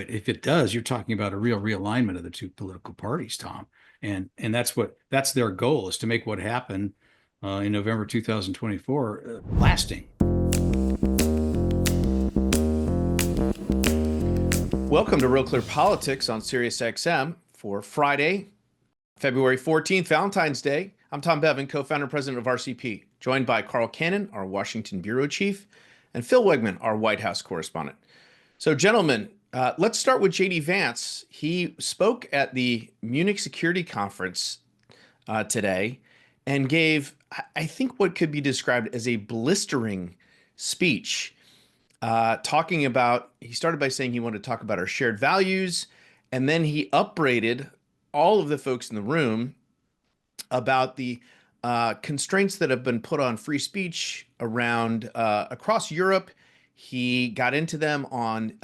but if it does, you're talking about a real realignment of the two political parties, Tom. And that's their goal, is to make what happened in November 2024 lasting. Welcome to Real Clear Politics on SiriusXM for Friday, February 14th, Valentine's Day. I'm Tom Bevan, co-founder and president of RCP, joined by Carl Cannon, our Washington bureau chief, and Phil Wegmann, our White House correspondent. So, gentlemen, let's start with JD Vance. He spoke at the Munich Security Conference today and gave, I think, what could be described as a blistering speech. Talking about, he started by saying he wanted to talk about our shared values, and then he upbraided all of the folks in the room about the constraints that have been put on free speech around across Europe. He got into them on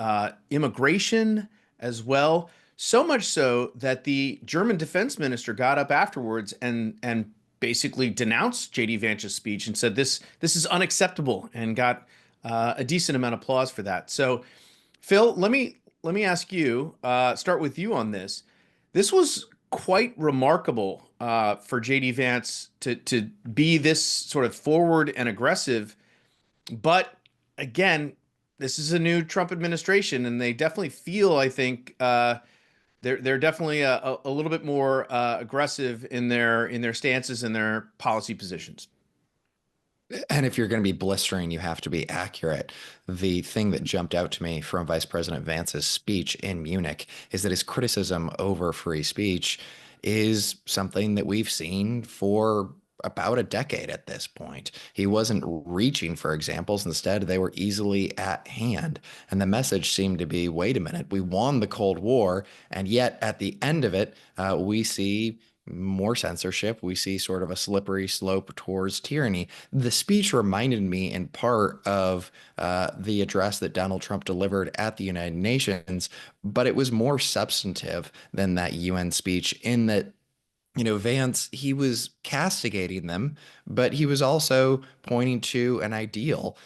immigration as well, so much so that the German defense minister got up afterwards and basically denounced JD Vance's speech and said this is unacceptable, and got a decent amount of applause for that. So, Phil, let me ask you, start with you on this. This was quite remarkable for JD Vance to be this sort of forward and aggressive. But again, this is a new Trump administration, and they definitely feel, I think, they're definitely a little bit more aggressive in their stances and their policy positions. And if you're going to be blistering, you have to be accurate. The thing that jumped out to me from Vice President Vance's speech in Munich is that his criticism over free speech is something that we've seen for about a decade at this point. He wasn't reaching for examples. Instead, they were easily at hand. And the message seemed to be, wait a minute, we won the Cold War, and yet at the end of it, we see more censorship. We see sort of a slippery slope towards tyranny. The speech reminded me in part of the address that Donald Trump delivered at the United Nations, but it was more substantive than that UN speech in that, Vance, he was castigating them, but he was also pointing to an ideal,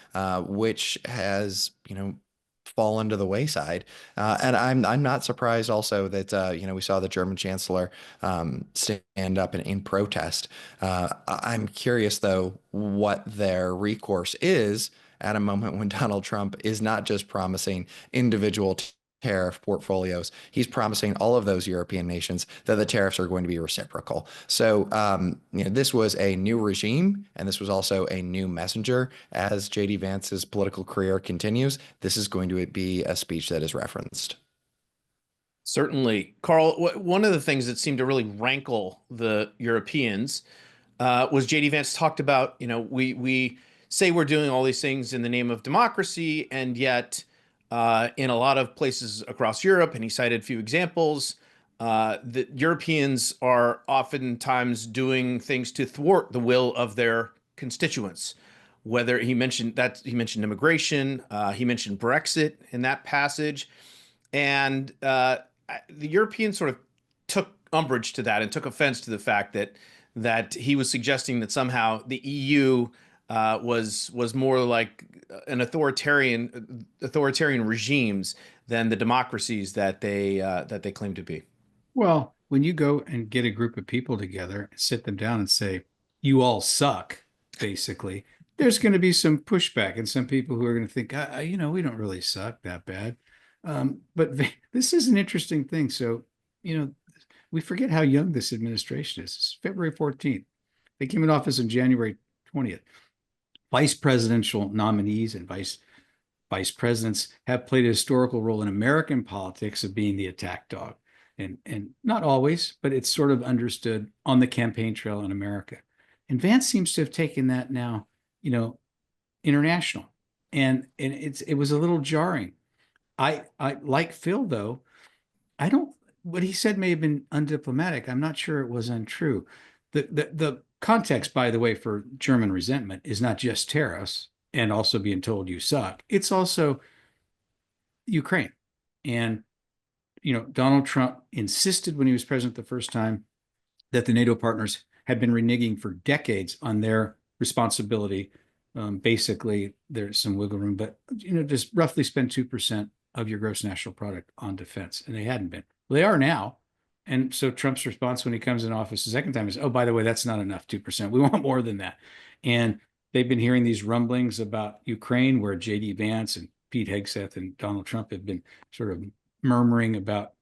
which has, fallen to the wayside. And I'm not surprised also that, we saw the German chancellor stand up in protest. I'm curious, though, what their recourse is at a moment when Donald Trump is not just promising individual tariff portfolios. He's promising all of those European nations that the tariffs are going to be reciprocal. So, this was a new regime, and this was also a new messenger. As JD Vance's political career continues, this is going to be a speech that is referenced. Certainly. Carl, one of the things that seemed to really rankle the Europeans was JD Vance talked about, we say we're doing all these things in the name of democracy, and yet in a lot of places across Europe, and he cited a few examples, the Europeans are oftentimes doing things to thwart the will of their constituents. Whether he mentioned immigration, he mentioned Brexit in that passage, and the Europeans sort of took umbrage to that and took offense to the fact that he was suggesting that somehow the EU was more like an authoritarian regimes than the democracies that they claim to be. Well, when you go and get a group of people together and sit them down and say, you all suck, basically, there's going to be some pushback and some people who are going to think, we don't really suck that bad. But this is an interesting thing. So, we forget how young this administration is. It's February 14th. They came in office on January 20th. Vice presidential nominees and vice presidents have played a historical role in American politics of being the attack dog. And not always, but it's sort of understood on the campaign trail in America. And Vance seems to have taken that now, international. And it was a little jarring. I like Phil, though. What he said may have been undiplomatic. I'm not sure it was untrue. The context, by the way, for German resentment is not just tariffs and also being told you suck. It's also Ukraine. And, Donald Trump insisted when he was president the first time that the NATO partners had been reneging for decades on their responsibility. Basically, there's some wiggle room, but, just roughly spend 2% of your gross national product on defense, and they hadn't been. Well, they are now. And so Trump's response when he comes in office the second time is, oh, by the way, that's not enough, 2%. We want more than that. And they've been hearing these rumblings about Ukraine, where J.D. Vance and Pete Hegseth and Donald Trump have been sort of murmuring about,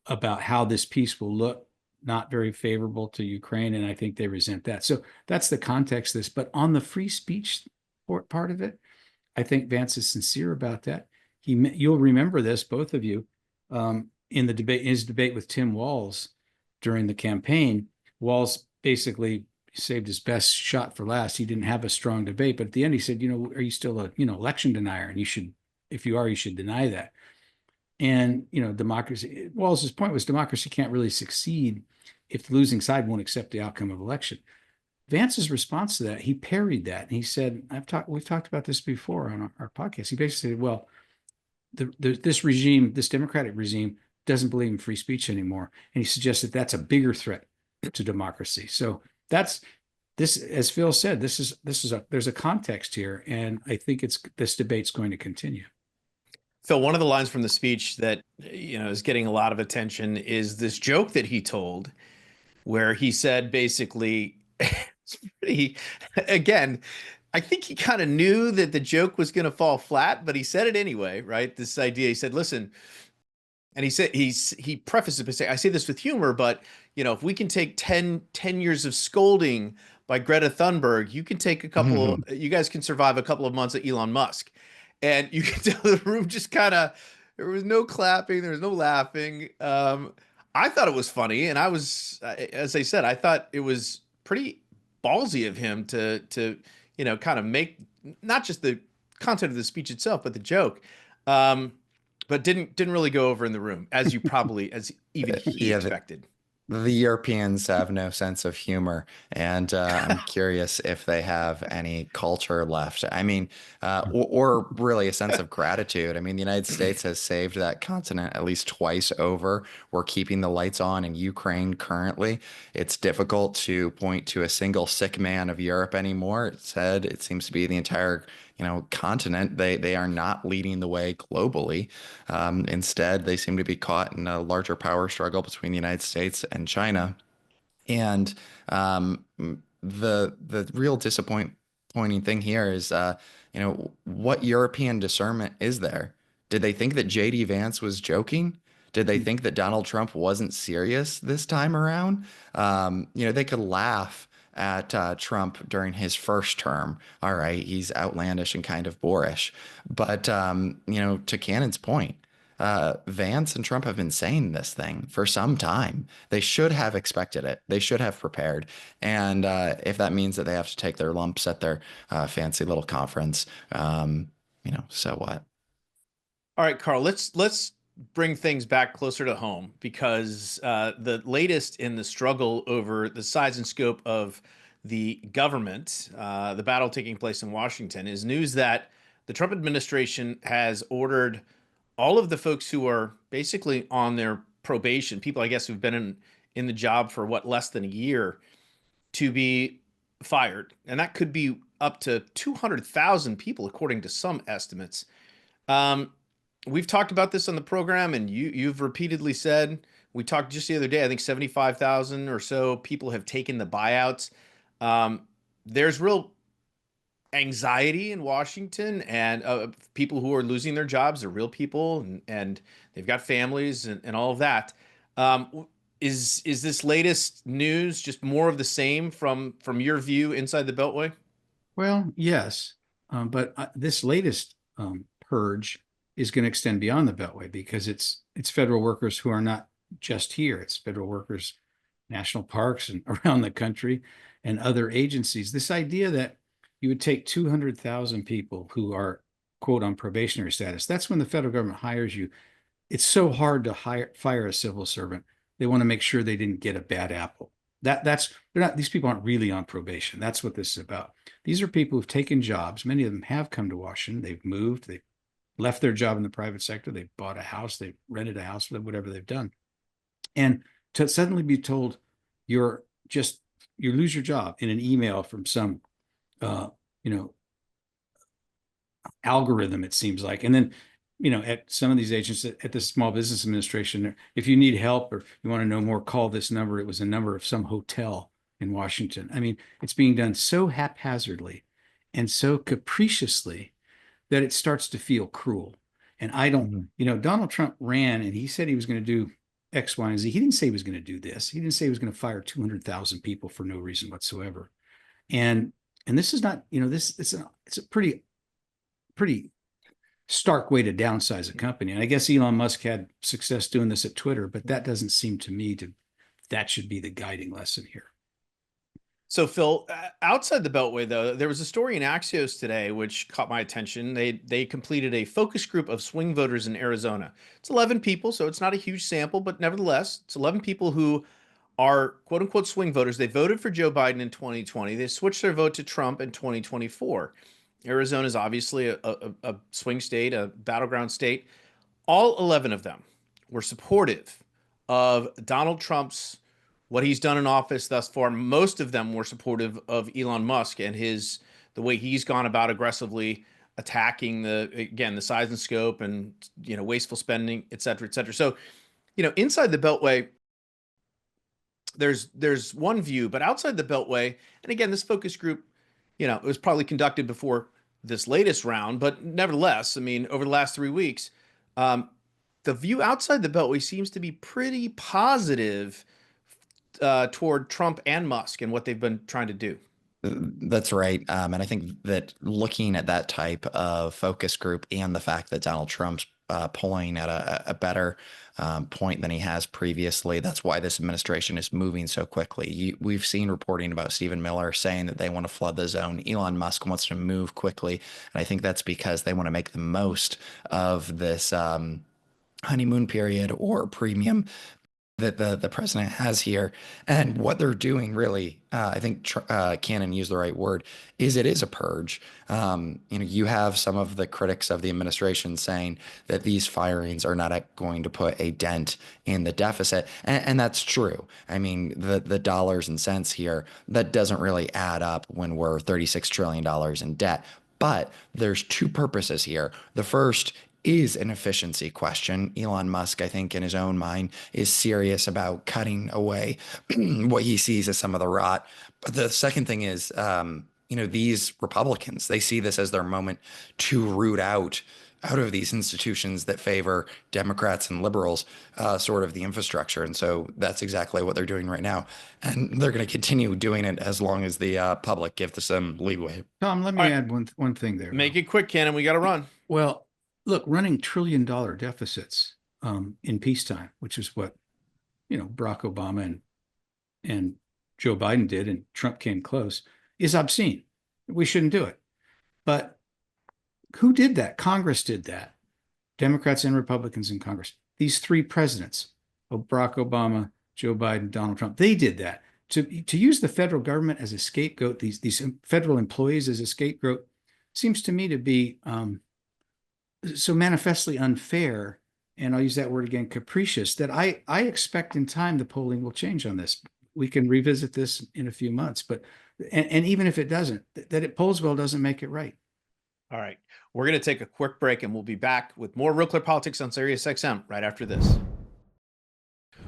about how this peace will look, not very favorable to Ukraine. And I think they resent that. So that's the context of this. But on the free speech part of it, I think Vance is sincere about that. You'll remember this, both of you, in the debate, his debate with Tim Walz during the campaign. Walz basically saved his best shot for last. He didn't have a strong debate, but at the end he said, are you still a, election denier? And you should, if you are, you should deny that. And, democracy, Walz's point was democracy can't really succeed if the losing side won't accept the outcome of election. Vance's response to that, he parried that. And he said, we've talked about this before on our podcast. He basically said, well, this regime, this democratic regime, doesn't believe in free speech anymore. And he suggested that's a bigger threat to democracy. So that's this, as Phil said, there's a context here. And I think this debate's going to continue. Phil, one of the lines from the speech that, is getting a lot of attention is this joke that he told where he said basically, it's pretty, again, I think he kind of knew that the joke was going to fall flat, but he said it anyway, right? This idea, he said, listen, and he said, he prefaced it by saying, I say this with humor, but, if we can take 10 years of scolding by Greta Thunberg, you can take you guys can survive a couple of months of Elon Musk. And you can tell the room just kind of, there was no clapping, there was no laughing. I thought it was funny. And I was, as I said, I thought it was pretty ballsy of him to kind of make not just the content of the speech itself, but the joke. But didn't really go over in the room as even he expected. The Europeans have no sense of humor, and I'm curious if they have any culture left. I mean, or really a sense of gratitude. I mean, the United States has saved that continent at least twice over. We're keeping the lights on in Ukraine currently. It's difficult to point to a single sick man of Europe anymore. It seems to be the entire continent. They are not leading the way globally. Instead, they seem to be caught in a larger power struggle between the United States and China. And the real disappointing thing here is, what European discernment is there? Did they think that J.D. Vance was joking? Did they think that Donald Trump wasn't serious this time around? They could laugh at Trump during his first term. All right, he's outlandish and kind of boorish. But, to Cannon's point, Vance and Trump have been saying this thing for some time. They should have expected it. They should have prepared. And if that means that they have to take their lumps at their fancy little conference, so what? All right, Carl, let's bring things back closer to home, because the latest in the struggle over the size and scope of the government, the battle taking place in Washington, is news that the Trump administration has ordered all of the folks who are basically on their probation, people, I guess, who've been in the job for less than a year, to be fired. And that could be up to 200,000 people, according to some estimates. We've talked about this on the program, and you've repeatedly said, we talked just the other day, I think 75,000 or so people have taken the buyouts. There's real anxiety in Washington, and people who are losing their jobs are real people, and they've got families and all of that. Is this latest news just more of the same from your view inside the Beltway? Well, yes, but this latest purge is going to extend beyond the Beltway, because it's federal workers who are not just here. It's federal workers, national parks and around the country, and other agencies. This idea that you would take 200,000 people who are, quote, on probationary status. That's when the federal government hires you. It's so hard to fire a civil servant. They want to make sure they didn't get a bad apple. These people aren't really on probation. That's what this is about. These are people who've taken jobs. Many of them have come to Washington. They've moved. They've left their job in the private sector. They bought a house. They rented a house, whatever they've done. And to suddenly be told you lose your job in an email from some, algorithm, it seems like. And then, at some of these agents at the Small Business Administration, if you need help or you want to know more, call this number. It was a number of some hotel in Washington. I mean, it's being done so haphazardly and so capriciously that it starts to feel cruel. And I don't, Donald Trump ran and he said he was going to do X, Y, and Z. He didn't say he was going to do this. He didn't say he was going to fire 200,000 people for no reason whatsoever. And this is not, this it's a pretty stark way to downsize a company. And I guess Elon Musk had success doing this at Twitter, but that doesn't seem to me that should be the guiding lesson here. So, Phil, outside the Beltway, though, there was a story in Axios today which caught my attention. They completed a focus group of swing voters in Arizona. It's 11 people, so it's not a huge sample, but nevertheless, it's 11 people who are quote unquote swing voters. They voted for Joe Biden in 2020. They switched their vote to Trump in 2024. Arizona is obviously a swing state, a battleground state. All 11 of them were supportive of Donald Trump's what he's done in office thus far. Most of them were supportive of Elon Musk and the way he's gone about aggressively attacking the size and scope and wasteful spending, et cetera, et cetera. So, inside the Beltway, there's one view, but outside the Beltway, and again, this focus group, it was probably conducted before this latest round, but nevertheless, I mean, over the last 3 weeks, the view outside the Beltway seems to be pretty positive toward Trump and Musk and what they've been trying to do. That's right. And I think that looking at that type of focus group and the fact that Donald Trump's polling at a better point than he has previously, that's why this administration is moving so quickly. We've seen reporting about Stephen Miller saying that they want to flood the zone. Elon Musk wants to move quickly. And I think that's because they want to make the most of this honeymoon period or premium that the president has here. And what they're doing really, I think Cannon used the right word, is it is a purge. You have some of the critics of the administration saying that these firings are not going to put a dent in the deficit. And that's true. I mean, the dollars and cents here, that doesn't really add up when we're $36 trillion in debt. But there's two purposes here. The first is an efficiency question. Elon Musk, I think, in his own mind, is serious about cutting away what he sees as some of the rot. But the second thing is, these Republicans, they see this as their moment to root out of these institutions that favor Democrats and liberals, sort of the infrastructure. And so that's exactly what they're doing right now. And they're going to continue doing it as long as the public give them some leeway. Tom, let me add one thing there. Make it quick, Cannon. We got to run. Well, look, running $1 trillion deficits in peacetime, which is what Barack Obama and Joe Biden did, and Trump came close, is obscene. We shouldn't do it. But who did that? Congress did that. Democrats and Republicans in Congress. These three presidents, Barack Obama, Joe Biden, Donald Trump, they did that. To use the federal government as a scapegoat, these federal employees as a scapegoat, seems to me to be so manifestly unfair, and I'll use that word again, capricious, that I expect in time the polling will change on this. We can revisit this in a few months, but and even if it doesn't, that it polls well doesn't make it right. All right. We're going to take a quick break, and we'll be back with more Real Clear Politics on SiriusXM right after this.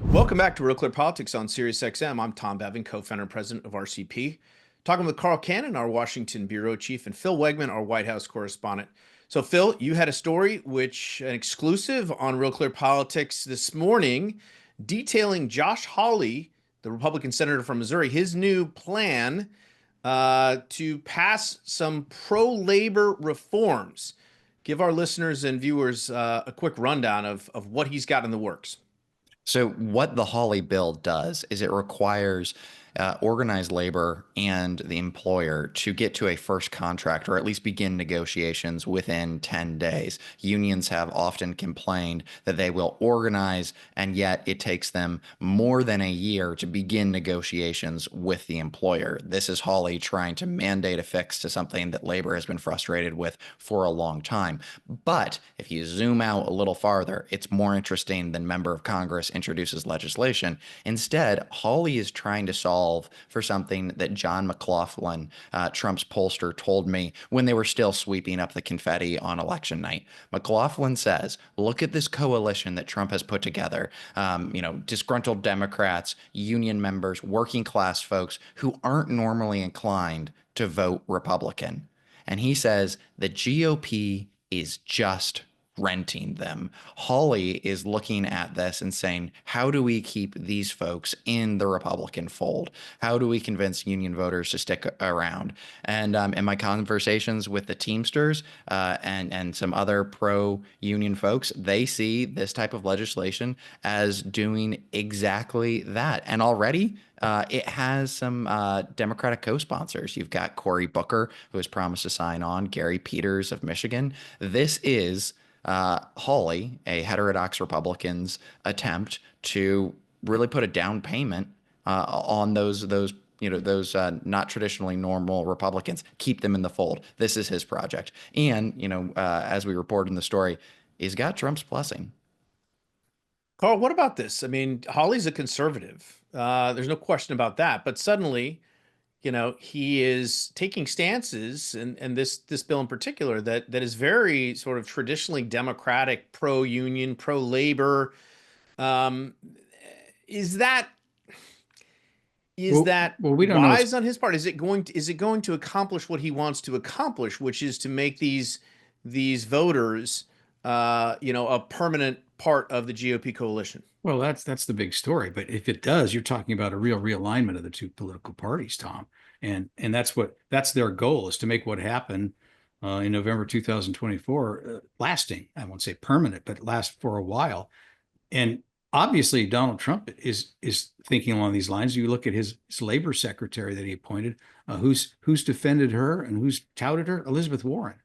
Welcome back to Real Clear Politics on SiriusXM. I'm Tom Bevan, co-founder and president of RCP. Talking with Carl Cannon, our Washington bureau chief, and Phil Wegmann, our White House correspondent. So, Phil, you had a story, an exclusive on Real Clear Politics this morning, detailing Josh Hawley, the Republican senator from Missouri, his new plan to pass some pro-labor reforms. Give our listeners and viewers a quick rundown of what he's got in the works. So what the Hawley bill does is it requires organized labor and the employer to get to a first contract or at least begin negotiations within 10 days. Unions have often complained that they will organize, and yet it takes them more than a year to begin negotiations with the employer. This is Hawley trying to mandate a fix to something that labor has been frustrated with for a long time. But if you zoom out a little farther, it's more interesting than member of Congress introduces legislation. Instead, Hawley is trying to solve solve for something that John McLaughlin, Trump's pollster, told me when they were still sweeping up the confetti on election night. McLaughlin says, look at this coalition that Trump has put together. Disgruntled Democrats, union members, working class folks who aren't normally inclined to vote Republican. And he says the GOP is just renting them. Hawley is looking at this and saying, how do we keep these folks in the Republican fold? How do we convince union voters to stick around? And in my conversations with the Teamsters and some other pro-union folks, they see this type of legislation as doing exactly that. And already it has some Democratic co-sponsors. You've got Cory Booker, who has promised to sign on, Gary Peters of Michigan. This is Hawley, a heterodox Republican's attempt to really put a down payment on those not traditionally normal Republicans, keep them in the fold. This is his project. And, as we report in the story, he's got Trump's blessing. Carl, what about this? I mean, Hawley's a conservative. There's no question about that. But suddenly, he is taking stances, and this bill in particular that is very sort of traditionally Democratic, pro-union, pro-labor. Is that we don't wise on his part? Is it going to accomplish what he wants to accomplish, which is to make these voters, a permanent part of the GOP coalition? Well, that's the big story. But if it does, you're talking about a real realignment of the two political parties, Tom. And that's their goal, is to make what happened in November 2024 lasting. I won't say permanent, but last for a while. And obviously, Donald Trump is thinking along these lines. You look at his labor secretary that he appointed, who's defended her and who's touted her, Elizabeth Warren.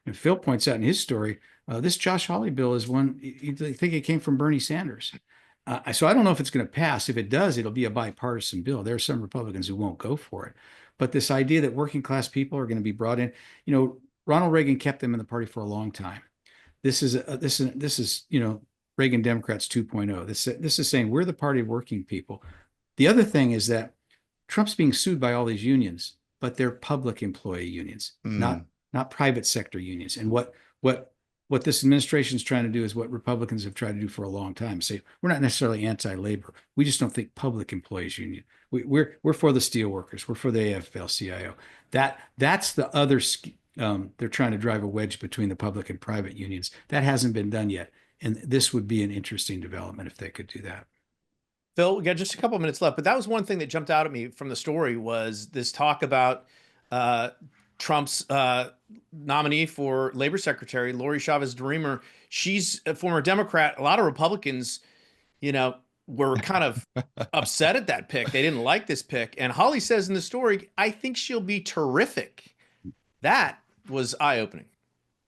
And Phil points out in his story, this Josh Hawley bill is one, you think it came from Bernie Sanders. So I don't know if it's going to pass. If it does, it'll be a bipartisan bill. There are some Republicans who won't go for it. But this idea that working class people are going to be brought in, Ronald Reagan kept them in the party for a long time. This is Reagan Democrats 2.0. This is saying we're the party of working people. The other thing is that Trump's being sued by all these unions, but they're public employee unions, not private sector unions. And what this administration is trying to do is what Republicans have tried to do for a long time. Say, we're not necessarily anti-labor. We just don't think public employees union. We're for the steelworkers. We're for the AFL-CIO. That's the other. They're trying to drive a wedge between the public and private unions. That hasn't been done yet. And this would be an interesting development if they could do that. Phil, we got just a couple of minutes left, but that was one thing that jumped out at me from the story, was this talk about Trump's nominee for labor secretary, Lori Chavez-DeRemer. She's a former Democrat. A lot of Republicans, were kind of upset at that pick. They didn't like this pick. And Hawley says in the story, I think she'll be terrific. That was eye-opening.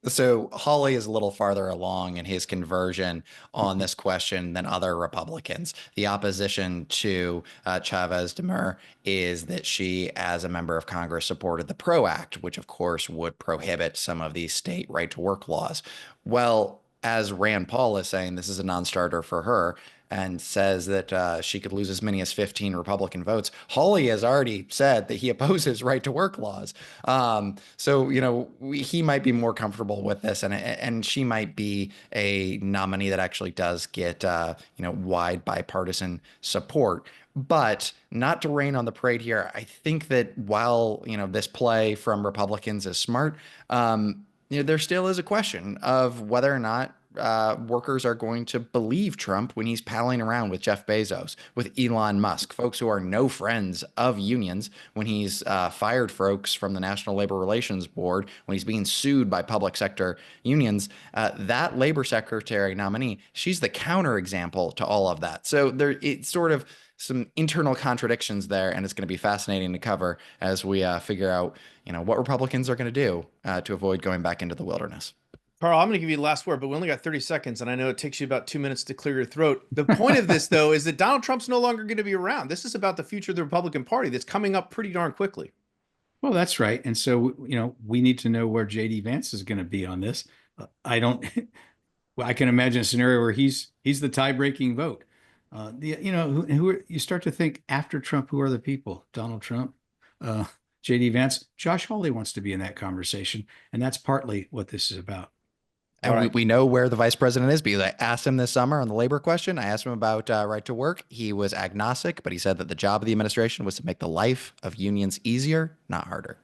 So Hawley is a little farther along in his conversion on this question than other Republicans. The opposition to Chavez-DeRemer is that she, as a member of Congress, supported the PRO Act, which of course would prohibit some of these state right-to-work laws. Well, as Rand Paul is saying, this is a non-starter for her, and says that she could lose as many as 15 Republican votes. Hawley has already said that he opposes right-to-work laws. So, he might be more comfortable with this, and she might be a nominee that actually does get, wide bipartisan support. But not to rain on the parade here, I think that while, this play from Republicans is smart, there still is a question of whether or not workers are going to believe Trump when he's palling around with Jeff Bezos, with Elon Musk, folks who are no friends of unions, when he's fired folks from the National Labor Relations Board, when he's being sued by public sector unions. That labor secretary nominee, she's the counterexample to all of that. So it's sort of some internal contradictions there, and it's going to be fascinating to cover as we figure out, what Republicans are going to do to avoid going back into the wilderness. Carl, I'm going to give you the last word, but we only got 30 seconds, and I know it takes you about 2 minutes to clear your throat. The point of this, though, is that Donald Trump's no longer going to be around. This is about the future of the Republican Party that's coming up pretty darn quickly. Well, that's right. And so, we need to know where J.D. Vance is going to be on this. I can imagine a scenario where he's the tie-breaking vote. You start to think after Trump, who are the people? Donald Trump, uh, JD Vance, Josh Hawley wants to be in that conversation. And that's partly what this is about. All And right. we know where the vice president is because I asked him this summer on the labor question. I asked him about right to work. He was agnostic, but he said that the job of the administration was to make the life of unions easier, not harder.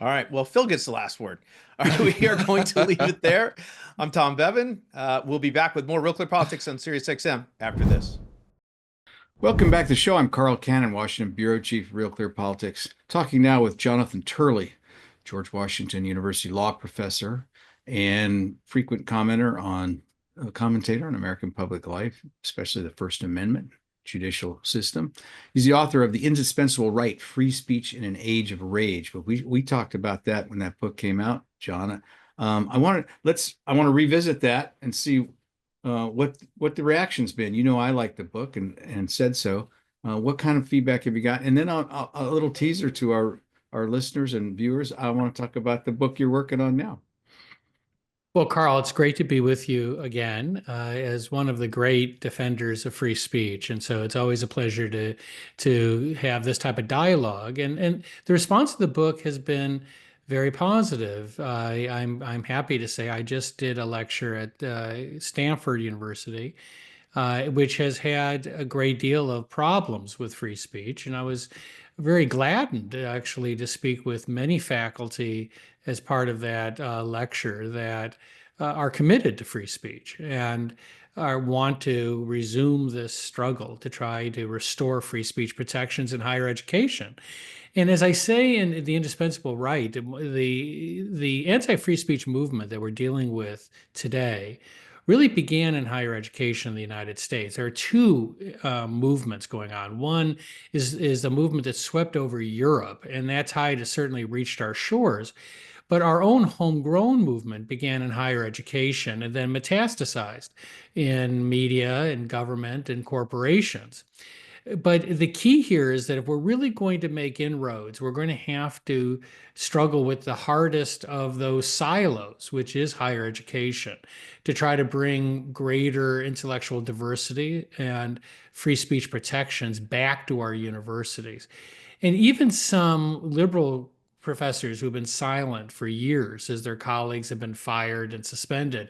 All right. Well, Phil gets the last word. All right. We are going to leave it there. I'm Tom Bevan. We'll be back with more Real Clear Politics on SiriusXM after this. Welcome back to the show. I'm Carl Cannon, Washington Bureau Chief, Real Clear Politics. Talking now with Jonathan Turley, George Washington University law professor and frequent commentator on American public life, especially the First Amendment, judicial system. He's the author of The Indispensable Right, Free Speech in an Age of Rage. But we talked about that when that book came out, John. I want to revisit that and see what the reaction's been. I like the book and said so. What kind of feedback have you got? And then a little teaser to our listeners and viewers. I want to talk about the book you're working on now. Well, Carl, it's great to be with you again as one of the great defenders of free speech, and so it's always a pleasure to have this type of dialogue. And the response to the book has been very positive. I'm happy to say I just did a lecture at Stanford University, which has had a great deal of problems with free speech, and I was very gladdened actually to speak with many faculty as part of that lecture that are committed to free speech and want to resume this struggle to try to restore free speech protections in higher education. And as I say in The Indispensable Right, the anti-free speech movement that we're dealing with today really began in higher education in the United States. There are two movements going on. One is a movement that swept over Europe, and that tide has certainly reached our shores. But our own homegrown movement began in higher education and then metastasized in media and government and corporations. But the key here is that if we're really going to make inroads, we're going to have to struggle with the hardest of those silos, which is higher education, to try to bring greater intellectual diversity and free speech protections back to our universities. And even some liberal professors who've been silent for years as their colleagues have been fired and suspended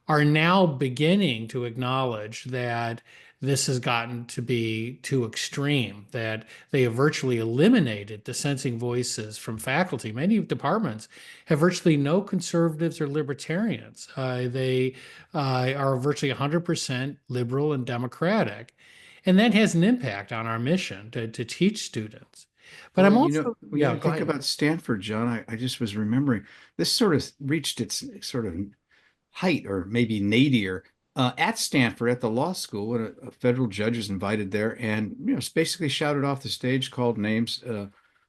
are now beginning to acknowledge that this has gotten to be too extreme, that they have virtually eliminated dissenting voices from faculty. Many departments have virtually no conservatives or libertarians. They are virtually 100% liberal and democratic. And that has an impact on our mission to teach students. But Well, I'm also, when you think about Stanford, John, I just was remembering this sort of reached its sort of height or maybe nadir at Stanford at the law school when a federal judge was invited there and basically shouted off the stage, called names.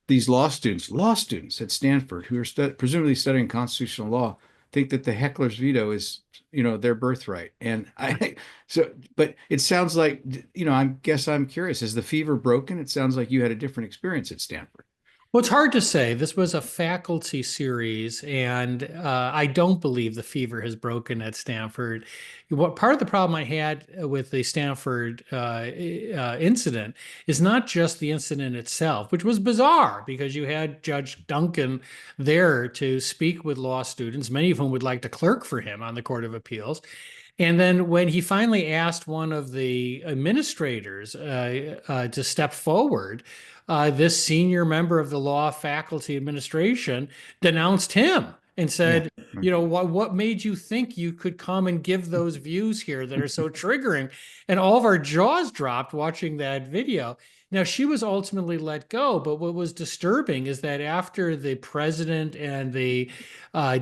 These law students at Stanford who are presumably studying constitutional law think that the heckler's veto is their birthright. And but it sounds like I'm curious, is the fever broken? It sounds like you had a different experience at Stanford. well, it's hard to say. This was a faculty series, and I don't believe the fever has broken at Stanford. What part of the problem I had with the Stanford incident is not just the incident itself, which was bizarre because you had Judge Duncan there to speak with law students, many of whom would like to clerk for him on the Court of Appeals. And then when he finally asked one of the administrators to step forward, this senior member of the law faculty administration denounced him and said, what made you think you could come and give those views here that are so triggering? And all of our jaws dropped watching that video. Now, she was ultimately let go, but what was disturbing is that after the president and the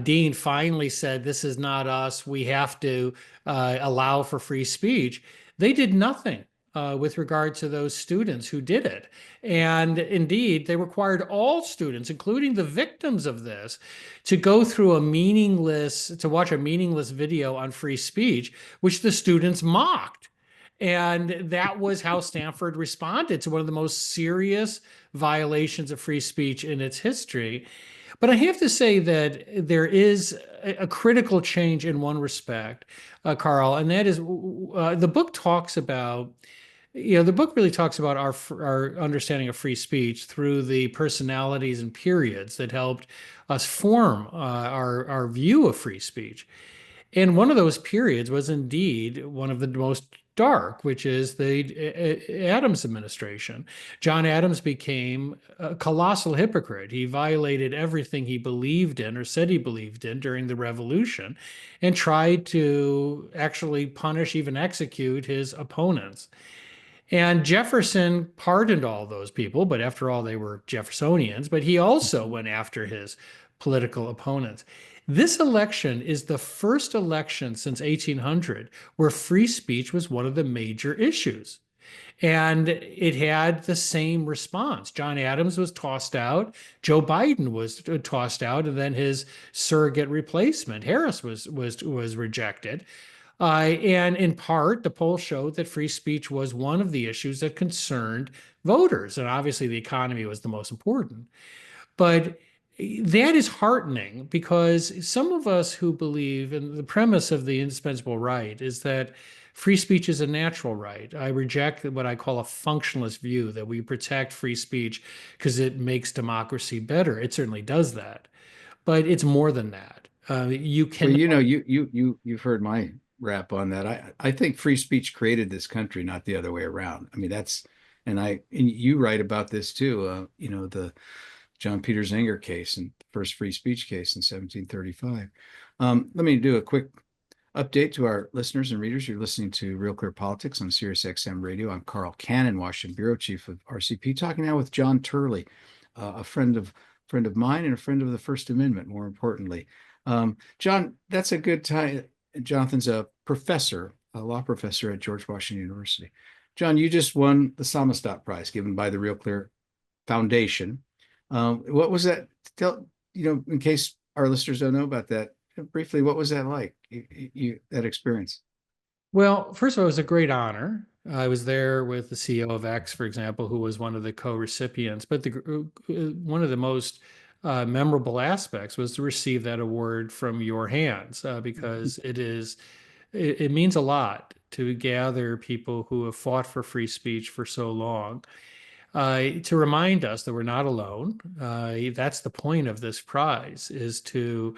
dean finally said, this is not us, we have to allow for free speech, they did nothing with regard to those students who did it. And indeed, they required all students, including the victims of this, to go through to watch a meaningless video on free speech, which the students mocked. And that was how Stanford responded to one of the most serious violations of free speech in its history. But I have to say that there is a critical change in one respect, Carl, and that is the book talks about the book really talks about our understanding of free speech through the personalities and periods that helped us form our view of free speech. And one of those periods was indeed one of the most dark, which is the Adams administration. John Adams became a colossal hypocrite. He violated everything he believed in or said he believed in during the revolution and tried to actually punish, even execute his opponents. And Jefferson pardoned all those people, but after all, they were Jeffersonians, but he also went after his political opponents. This election is the first election since 1800 where free speech was one of the major issues. And it had the same response. John Adams was tossed out. Joe Biden was tossed out, and then his surrogate replacement, Harris, was rejected. And in part, the poll showed that free speech was one of the issues that concerned voters. And obviously, the economy was the most important. But that is heartening because some of us who believe, and the premise of the indispensable right is that free speech is a natural right. I reject what I call a functionalist view that we protect free speech because it makes democracy better. It certainly does that, but it's more than that. You Well, can. you've heard my rap on that. I think free speech created this country, not the other way around. I mean, and you write about this too. The John Peter Zenger case and first free speech case in 1735. Let me do a quick update to our listeners and readers. You're listening to Real Clear Politics on Sirius XM Radio. I'm Carl Cannon, Washington Bureau Chief of RCP, talking now with John Turley, a friend of mine and a friend of the First Amendment, more importantly. John, that's a good time. Jonathan's a professor, a law professor at George Washington University. John, you just won the Samizdat Prize given by the Real Clear Foundation. What was that? In case our listeners don't know about that, briefly, what was that like? That experience? Well, first of all, it was a great honor. I was there with the CEO of X, for example, who was one of the co-recipients. But one of the most memorable aspects was to receive that award from your hands because it means a lot to gather people who have fought for free speech for so long. To remind us that we're not alone. That's the point of this prize, is to,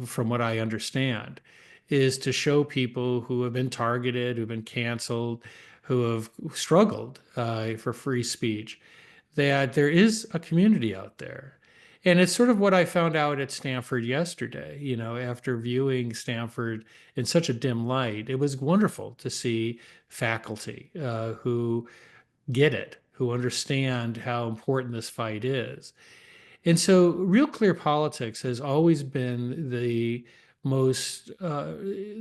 from what I understand, is to show people who have been targeted, who've been canceled, who have struggled for free speech, that there is a community out there. And it's sort of what I found out at Stanford yesterday. After viewing Stanford in such a dim light, it was wonderful to see faculty who get it, who understand how important this fight is. And so Real Clear Politics has always been the most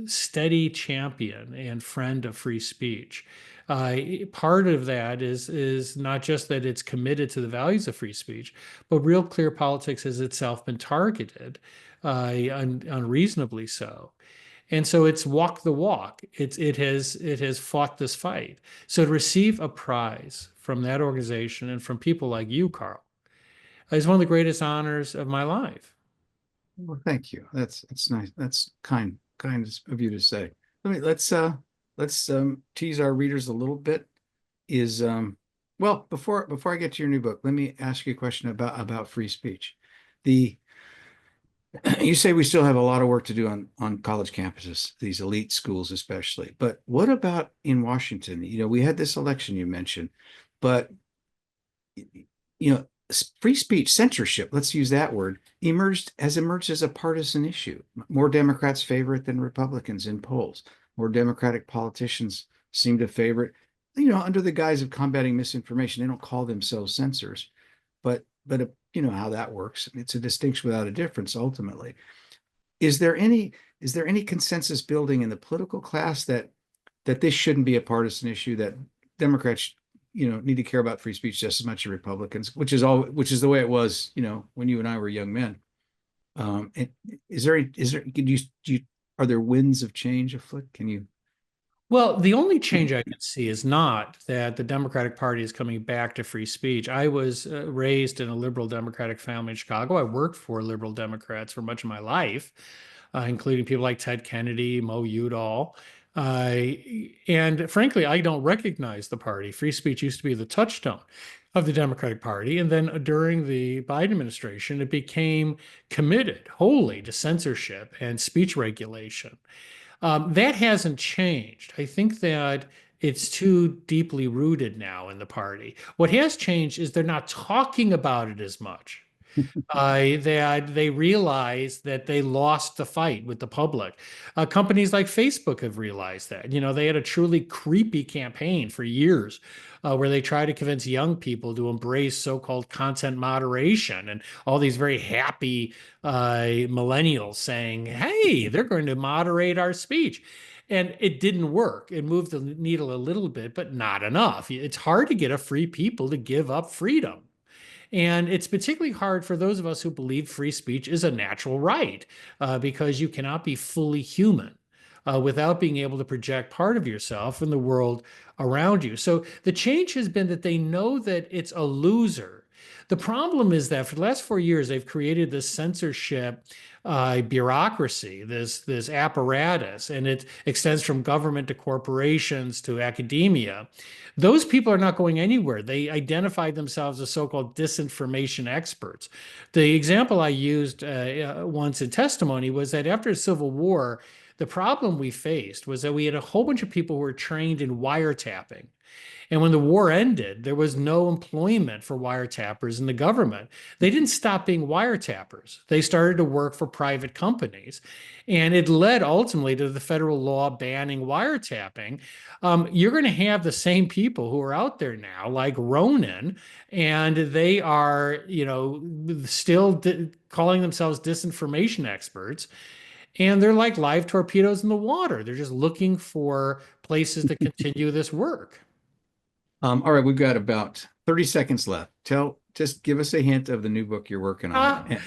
steady champion and friend of free speech. Part of that is not just that it's committed to the values of free speech, but Real Clear Politics has itself been targeted, unreasonably so. And so it's walked the walk. It has fought this fight. So to receive a prize from that organization and from people like you, Carl, is one of the greatest honors of my life. Well, thank you. That's nice. That's kind of you to say. Let's tease our readers a little bit. Before I get to your new book, let me ask you a question about free speech. You say we still have a lot of work to do on college campuses, these elite schools especially. But what about in Washington? We had this election you mentioned, but free speech, censorship, let's use that word, has emerged as a partisan issue. More Democrats favor it than Republicans in polls. More Democratic politicians seem to favor it, under the guise of combating misinformation. They don't call themselves censors, but you know how that works. It's a distinction without a difference, ultimately. Is there any consensus building in the political class that this shouldn't be a partisan issue, that Democrats need to care about free speech just as much as Republicans, which is the way it was, when you and I were young men. Are there winds of change afoot? Can you? Well, the only change I can see is not that the Democratic Party is coming back to free speech. I was raised in a liberal Democratic family in Chicago. I worked for liberal Democrats for much of my life, including people like Ted Kennedy, Mo Udall. And frankly, I don't recognize the party. Free speech used to be the touchstone of the Democratic Party. And then during the Biden administration, it became committed wholly to censorship and speech regulation. That hasn't changed. I think that it's too deeply rooted now in the party. What has changed is they're not talking about it as much. That they realize that they lost the fight with the public. Companies like Facebook have realized that. You know, they had a truly creepy campaign for years where they try to convince young people to embrace so-called content moderation, and all these very happy millennials saying, hey, they're going to moderate our speech. And it didn't work. It moved the needle a little bit, but not enough. It's hard to get a free people to give up freedom. And it's particularly hard for those of us who believe free speech is a natural right, because you cannot be fully human without being able to project part of yourself in the world around you. So the change has been that they know that it's a loser. The problem is that for the last 4 years, they've created this censorship bureaucracy, this apparatus, and it extends from government to corporations to academia. Those people are not going anywhere. They identified themselves as so-called disinformation experts. The example I used once in testimony was that after the Civil War, the problem we faced was that we had a whole bunch of people who were trained in wiretapping. And when the war ended, there was no employment for wiretappers in the government. They didn't stop being wiretappers. They started to work for private companies. And it led ultimately to the federal law banning wiretapping. You're going to have the same people who are out there now, like Ronan, and they are, still calling themselves disinformation experts. And they're like live torpedoes in the water. They're just looking for places to continue this work. All right, we've got about 30 seconds left. Just give us a hint of the new book you're working on.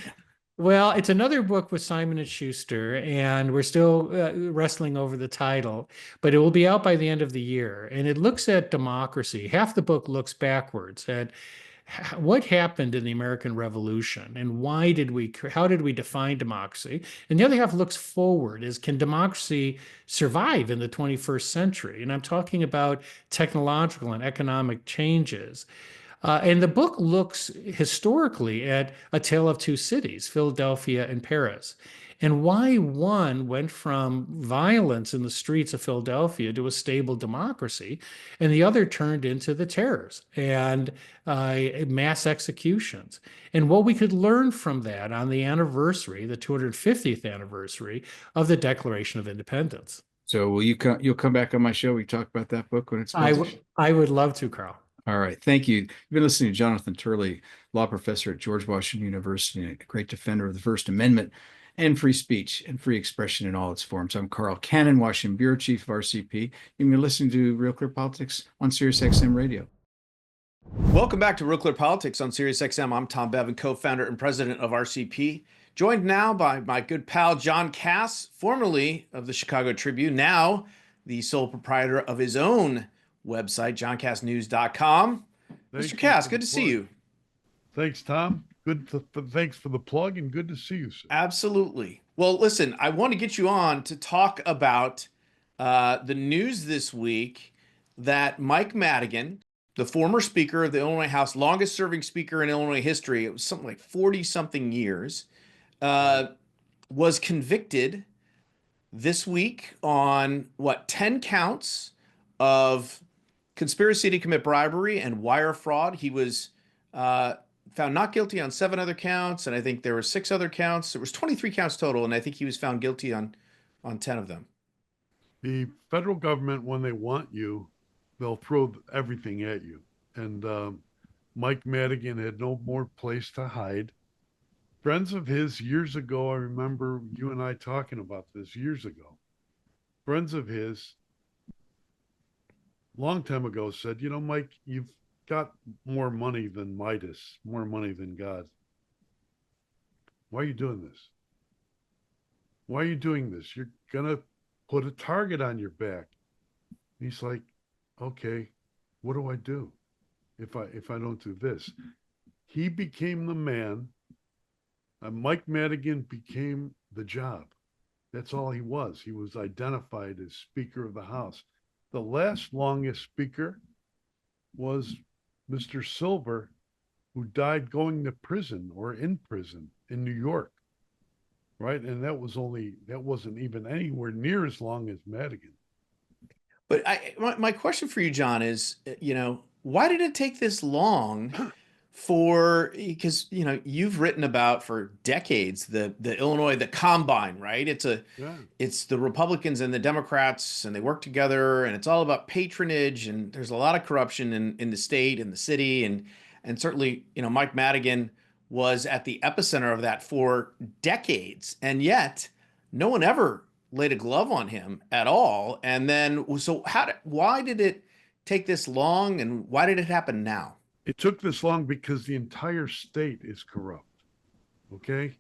Well, it's another book with Simon & Schuster, and we're still wrestling over the title, but it will be out by the end of the year. And it looks at democracy. Half the book looks backwards at what happened in the American Revolution and how did we define democracy? And the other half looks forward as, can democracy survive in the 21st century? And I'm talking about technological and economic changes. And the book looks historically at a tale of two cities, Philadelphia and Paris, and why one went from violence in the streets of Philadelphia to a stable democracy, and the other turned into the terrors and mass executions. And what we could learn from that on the anniversary, the 250th anniversary of the Declaration of Independence. So you'll come back on my show? We talk about that book when it's published? I would love to, Carl. All right. Thank you. You've been listening to Jonathan Turley, law professor at George Washington University, and a great defender of the First Amendment and free speech and free expression in all its forms. I'm Carl Cannon, Washington Bureau Chief of RCP. You've been listening to Real Clear Politics on SiriusXM Radio. Welcome back to Real Clear Politics on SiriusXM. I'm Tom Bevan, co-founder and president of RCP, joined now by my good pal John Kass, formerly of the Chicago Tribune, now the sole proprietor of his own website, johnkassnews.com. Mr. Kass, good to see you. Thanks, Tom. Thanks for the plug, and good to see you, sir. Absolutely. Well, listen, I want to get you on to talk about the news this week that Mike Madigan, the former Speaker of the Illinois House, longest serving Speaker in Illinois history, it was something like 40-something years, was convicted this week on, 10 counts of conspiracy to commit bribery and wire fraud. He was found not guilty on 7 other counts, and I think there were 6 other counts. There was 23 counts total, and I think he was found guilty on 10 of them. The federal government, when they want you, they'll throw everything at you. And Mike Madigan had no more place to hide. Friends of his years ago, I remember you and I talking about this years ago. Friends of his, long time ago, said, Mike, you've got more money than Midas, more money than God. Why are you doing this? Why are you doing this? You're going to put a target on your back. He's like, okay, what do I do if I don't do this? He became the man. Mike Madigan became the job. That's all he was. He was identified as Speaker of the House. The last longest speaker was Mr. Silver, who died going to prison or in prison in New York. Right. And that wasn't even anywhere near as long as Madigan. But my question for you, John, is, why did it take this long because, you've written about for decades, the Illinois, the combine, right? It's the Republicans and the Democrats, and they work together, and it's all about patronage, and there's a lot of corruption in the state and the city. And certainly, Mike Madigan was at the epicenter of that for decades. And yet no one ever laid a glove on him at all. And then, so why did it take this long, and why did it happen now? It took this long because the entire state is corrupt. Okay.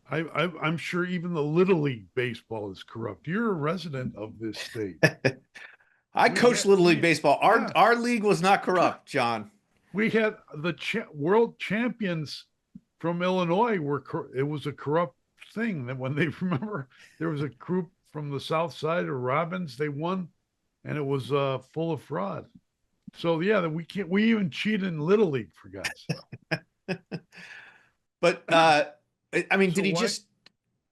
I'm sure even the Little League baseball is corrupt. You're a resident of this state. I coached Little League baseball. Our league was not corrupt, John. We had the world champions from Illinois it was a corrupt thing that when they remember there was a group from the South Side of Robbins, they won, and it was full of fraud. So yeah, we even cheated in Little League, for God's sake. But I mean, so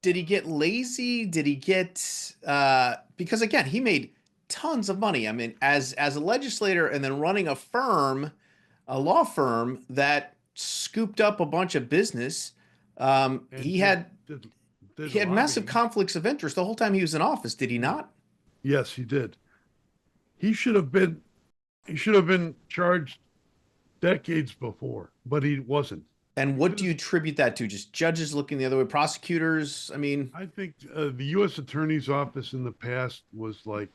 did he get lazy? Did he get because again, he made tons of money. I mean, as a legislator and then running a law firm that scooped up a bunch of business. He had massive conflicts of interest the whole time he was in office, did he not? Yes, he did. He should have been charged decades before, but he wasn't. And what do you attribute that to? Just judges looking the other way, prosecutors? I mean, I think the U.S. Attorney's Office in the past was like,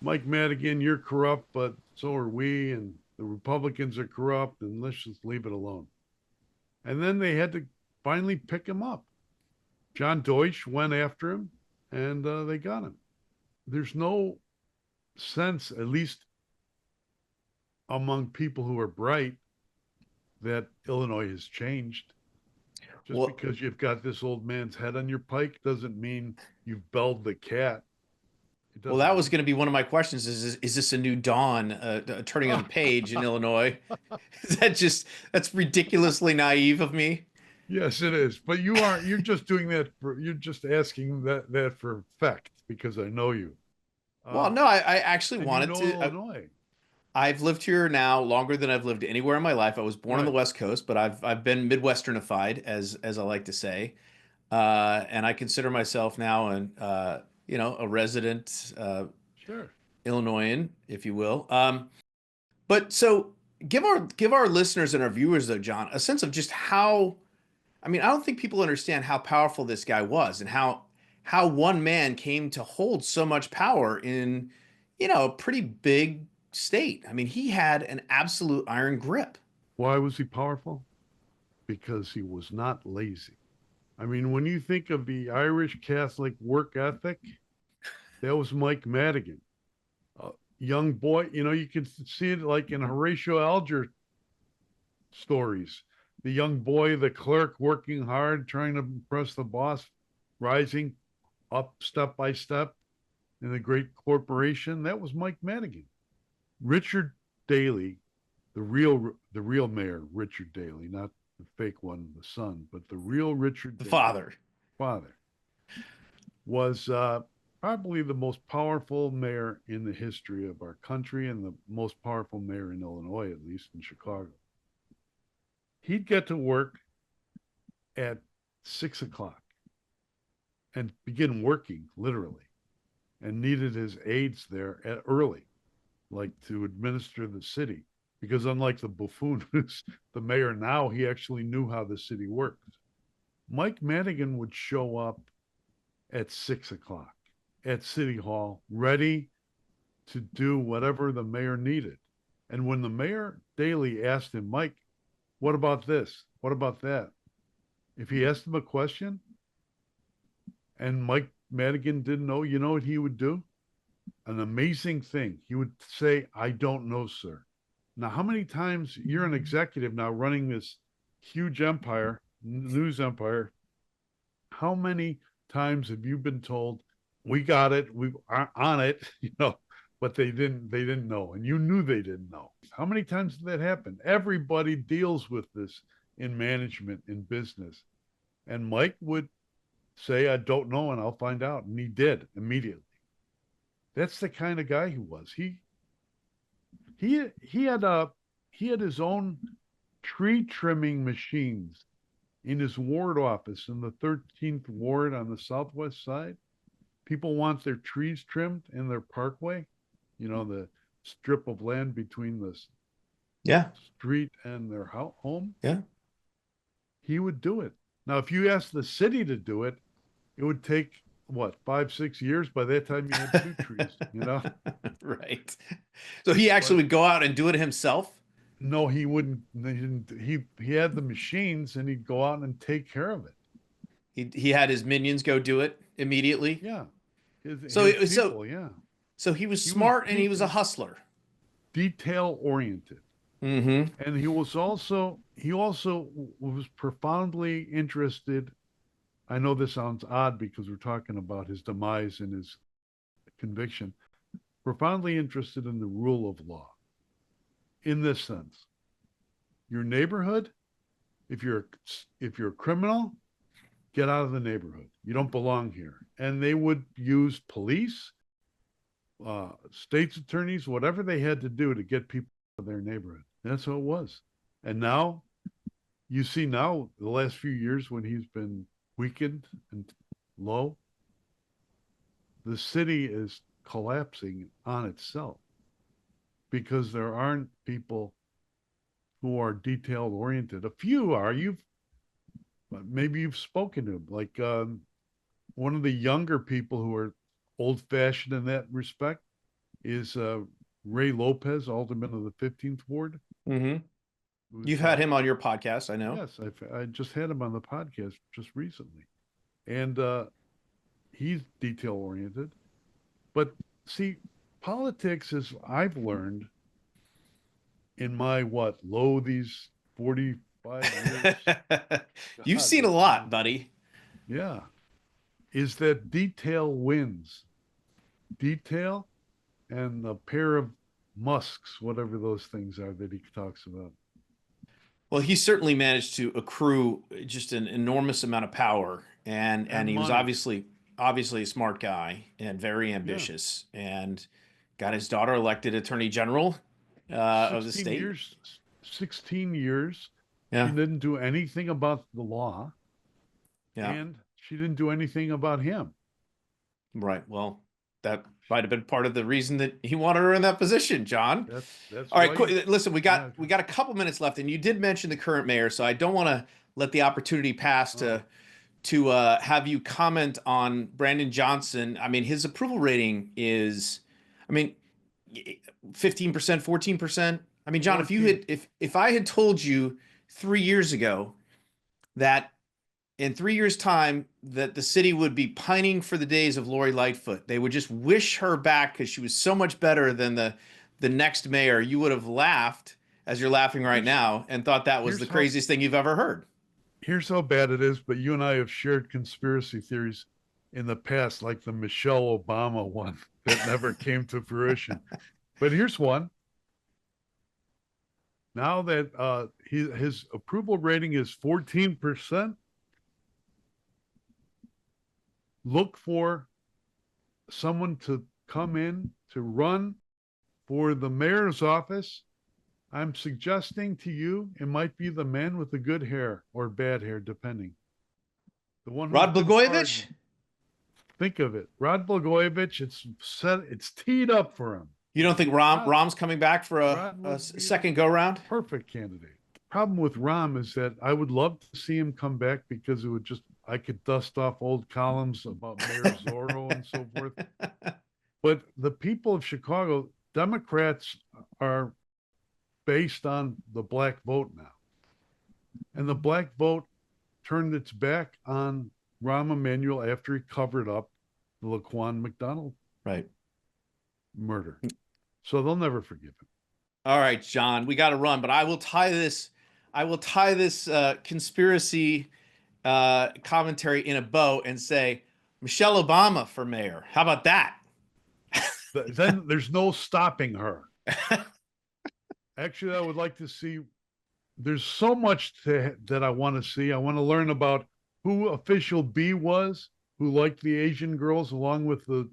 Mike Madigan, you're corrupt, but so are we, and the Republicans are corrupt, and let's just leave it alone. And then they had to finally pick him up. John Deutsch went after him, and they got him. There's no sense, at least among people who are bright, that Illinois has changed. Just because you've got this old man's head on your pike doesn't mean you've belled the cat. Well, that was going to be one of my questions. Is this a new dawn, turning of the page in Illinois? That's ridiculously naive of me. Yes, it is. But you're just doing that you're just asking that for effect because I know you. Well, no, I actually wanted to. Illinois. I've lived here now longer than I've lived anywhere in my life. I was born on the West Coast, but I've been Midwesternified, as I like to say, and I consider myself now a resident Illinoisan, if you will. But so give our listeners and our viewers, though, John, a sense of just how. I mean, I don't think people understand how powerful this guy was and how one man came to hold so much power in, a pretty big state. I mean, he had an absolute iron grip. Why was he powerful? Because he was not lazy. I mean, when you think of the Irish Catholic work ethic, that was Mike Madigan. Young boy, you can see it like in Horatio Alger stories. The young boy, the clerk, working hard, trying to impress the boss, rising up step by step in the great corporation. That was Mike Madigan. Richard Daley, the real mayor, Richard Daley, not the fake one, the son, but the real Richard the Daley, father, was probably the most powerful mayor in the history of our country, and the most powerful mayor in Illinois, at least in Chicago. He'd get to work at 6 o'clock and begin working literally, and needed his aides there early, like to administer the city, because unlike the buffoon who's the mayor now, he actually knew how the city worked. Mike Madigan would show up at 6 o'clock at City Hall, ready to do whatever the mayor needed. And when the mayor Daley asked him, Mike, what about this? What about that? If he asked him a question and Mike Madigan didn't know, you know what he would do? An amazing thing. He would say, I don't know, sir. Now, how many times you're an executive now running this huge empire, news empire, how many times have you been told, we got it, we are on it, but they didn't know, and you knew they didn't know? How many times did that happen? Everybody deals with this in management, in business. And Mike would say, I don't know, and I'll find out. And he did immediately. That's the kind of guy he was. He had his own tree trimming machines in his ward office in the 13th ward on the southwest side. People want their trees trimmed in their parkway, the strip of land between the street and their home. Yeah. He would do it. Now, if you asked the city to do it, it would take, what, 5-6 years? By that time, you had 2 trees, Right. So he actually would go out and do it himself? No, he wouldn't. He had the machines, and he'd go out and take care of it. He had his minions go do it immediately? Yeah. So he was smart, and he was a hustler. Detail oriented. Mm-hmm. And he also was profoundly interested. I know this sounds odd because we're talking about his demise and his conviction. Profoundly interested in the rule of law. In this sense, your neighborhood, if you're a criminal, get out of the neighborhood. You don't belong here. And they would use police, state's attorneys, whatever they had to do to get people out of their neighborhood. That's what it was. And now, you see the last few years when he's been weakened and low, the city is collapsing on itself because there aren't people who are detail oriented. A few are. Maybe you've spoken to them, like one of the younger people who are old fashioned in that respect is Ray Lopez, alderman of the 15th ward. Mm-hmm. You've had him on your podcast, I know. Yes, I just had him on the podcast just recently. And he's detail oriented. But see, politics, as I've learned in my these 45 years. You've seen a lot, buddy. Yeah. Is that detail wins. Detail and a pair of musks, whatever those things are that he talks about. Well, he certainly managed to accrue just an enormous amount of power, and he was obviously a smart guy and very ambitious, and got his daughter elected Attorney General of the state. 16 years. Yeah. She didn't do anything about the law. Yeah. And she didn't do anything about him. Right. Well, that might have been part of the reason that he wanted her in that position, John. That's all right. Listen, we got a couple minutes left, and you did mention the current mayor, so I don't want to let the opportunity pass to have you comment on Brandon Johnson. I mean, his approval rating is, 15%, 14%. I mean, John, if I had told you 3 years ago that in 3 years' time that the city would be pining for the days of Lori Lightfoot, they would just wish her back because she was so much better than the next mayor, you would have laughed, as you're laughing right now, and thought that was the craziest thing you've ever heard. Here's how bad it is, but you and I have shared conspiracy theories in the past, like the Michelle Obama one that never came to fruition. But here's one. Now that his approval rating is 14%, look for someone to come in to run for the mayor's office. I'm suggesting to you, it might be the man with the good hair or bad hair, depending. The one. Rod Blagojevich? Think of it. Rod Blagojevich, it's teed up for him. You don't think Rahm's coming back for a second go-round? Perfect candidate. The problem with Rahm is that I would love to see him come back because I could dust off old columns about Mayor Zorro and so forth. But the people of Chicago, Democrats are based on the black vote now. And the black vote turned its back on Rahm Emanuel after he covered up the Laquan McDonald murder. So they'll never forgive him. All right, John, we got to run, but I will tie this conspiracy commentary in a bow and say, Michelle Obama for mayor. How about that? Then there's no stopping her. Actually, I would like to see. There's so much that I want to see. I want to learn about who official B was, who liked the Asian girls, along with the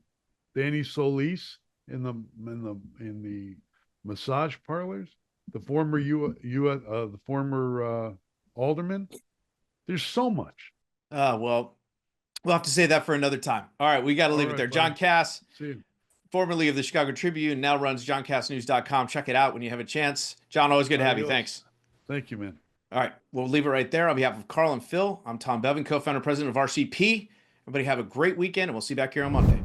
Danny Solis in the massage parlors. The former the former alderman. There's so much. Well, we'll have to say that for another time. All right, we got to leave it there. John Kass, See you. formerly of the Chicago Tribune, now runs johnkassnews.com. Check it out when you have a chance. John, always good to have you. Thanks. Thank you, man. All right, we'll leave it right there. On behalf of Carl and Phil, I'm Tom Bevan, co-founder and president of RCP. Everybody have a great weekend, and we'll see you back here on Monday.